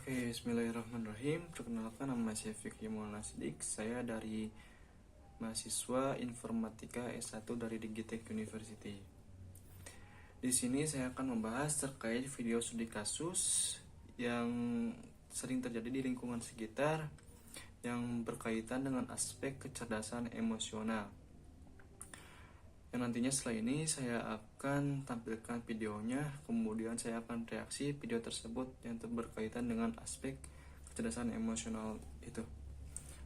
Oke, bismillahirrahmanirrahim. Perkenalkan, nama saya Fikri Maulana Sidik. Saya dari mahasiswa Informatika S1 dari Digitech University. Di sini saya akan membahas terkait video studi kasus yang sering terjadi di lingkungan sekitar yang berkaitan dengan aspek kecerdasan emosional. Yang nantinya setelah ini saya akan tampilkan videonya, kemudian saya akan reaksi video tersebut yang berkaitan dengan aspek kecerdasan emosional itu.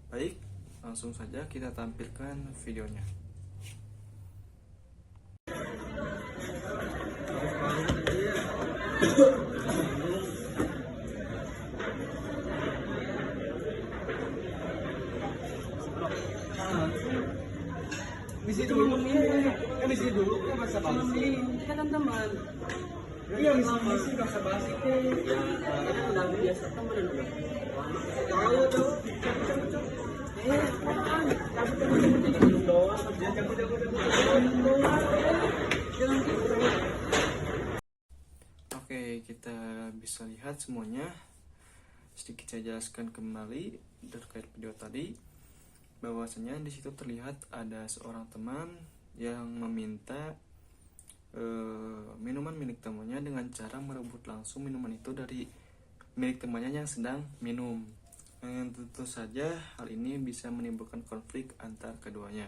Baik, langsung saja kita tampilkan videonya. Misi dulu misi dulu kan bahasa basi Kan teman. iya misi bahasa basi Ya, kita udah biasa teman. tahu tuh Oke, kita bisa lihat semuanya. Sedikit saya jelaskan kembali terkait video tadi, bahwasanya di situ terlihat ada seorang teman yang meminta minuman milik temannya dengan cara merebut langsung minuman itu dari milik temannya yang sedang minum. Tentu saja hal ini bisa menimbulkan konflik antar keduanya.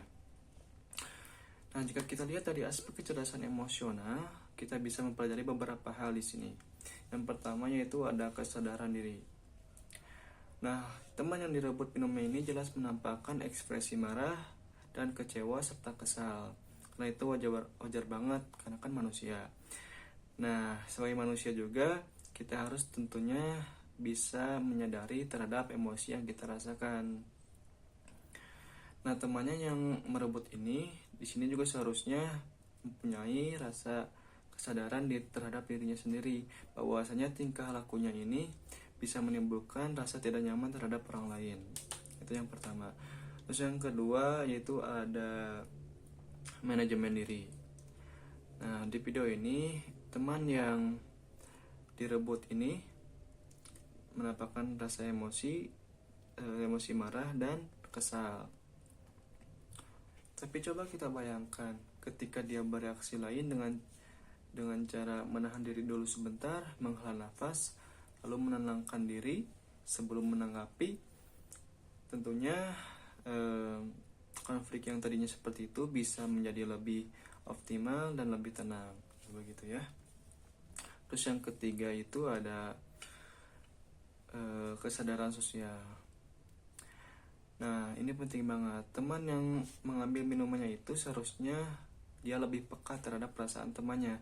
Nah, jika kita lihat dari aspek kecerdasan emosional, kita bisa mempelajari beberapa hal di sini. Yang pertama yaitu ada kesadaran diri. Nah, teman yang direbut minumnya ini jelas menampakkan ekspresi marah dan kecewa serta kesal. Karena itu wajar banget, karena kan manusia. Nah, sebagai manusia juga, kita harus tentunya bisa menyadari terhadap emosi yang kita rasakan. Nah, temannya yang merebut ini, di sini juga seharusnya mempunyai rasa kesadaran terhadap dirinya sendiri, bahwasanya tingkah lakunya ini bisa menimbulkan rasa tidak nyaman terhadap orang lain. Itu yang pertama. Terus yang kedua yaitu ada manajemen diri. Nah, di video ini teman yang direbut ini menampakkan rasa emosi marah dan kesal. Tapi coba kita bayangkan ketika dia bereaksi lain dengan cara menahan diri dulu sebentar, menghela nafas, lalu menenangkan diri sebelum menanggapi. Tentunya konflik yang tadinya seperti itu bisa menjadi lebih optimal dan lebih tenang, begitu ya. Terus yang ketiga itu ada kesadaran sosial. Nah, ini penting banget. Teman yang mengambil minumannya itu seharusnya dia lebih peka terhadap perasaan temannya,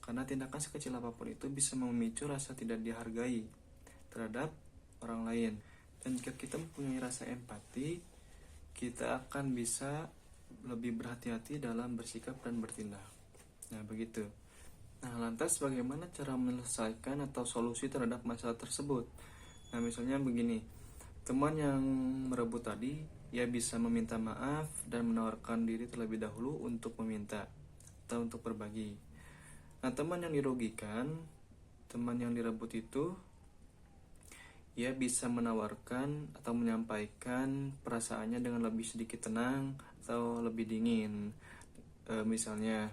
karena tindakan sekecil apapun itu bisa memicu rasa tidak dihargai terhadap orang lain. Dan jika kita mempunyai rasa empati, kita akan bisa lebih berhati-hati dalam bersikap dan bertindak. Nah, begitu. Nah, lantas bagaimana cara menyelesaikan atau solusi terhadap masalah tersebut? Nah, misalnya begini. Teman yang merebut tadi, ia bisa meminta maaf dan menawarkan diri terlebih dahulu untuk meminta atau untuk berbagi. Nah, teman yang dirugikan, teman yang direbut itu, ia bisa menawarkan atau menyampaikan perasaannya dengan lebih sedikit tenang atau lebih dingin. Misalnya,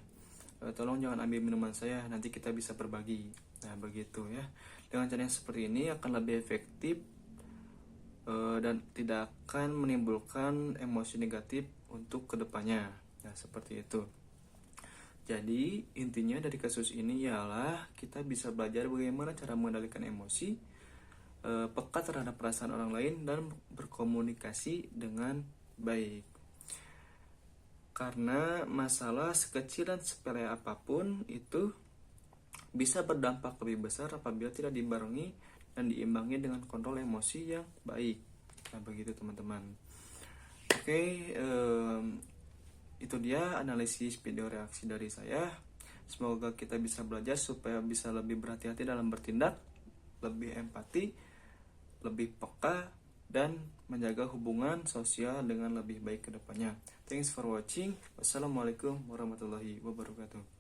tolong jangan ambil minuman saya, nanti kita bisa berbagi. Nah, begitu ya. Dengan cara yang seperti ini akan lebih efektif dan tidak akan menimbulkan emosi negatif untuk kedepannya. Nah, seperti itu. Jadi, intinya dari kasus ini ialah kita bisa belajar bagaimana cara mengendalikan emosi, peka terhadap perasaan orang lain, dan berkomunikasi dengan baik. Karena masalah sekecil dan sepele apapun itu bisa berdampak lebih besar apabila tidak dibarengi dan diimbangi dengan kontrol emosi yang baik. Nah, begitu teman-teman. Oke, itu dia analisis video reaksi dari saya. Semoga kita bisa belajar supaya bisa lebih berhati-hati dalam bertindak, lebih empati, lebih peka, dan menjaga hubungan sosial dengan lebih baik ke depannya. Thanks for watching. Wassalamualaikum warahmatullahi wabarakatuh.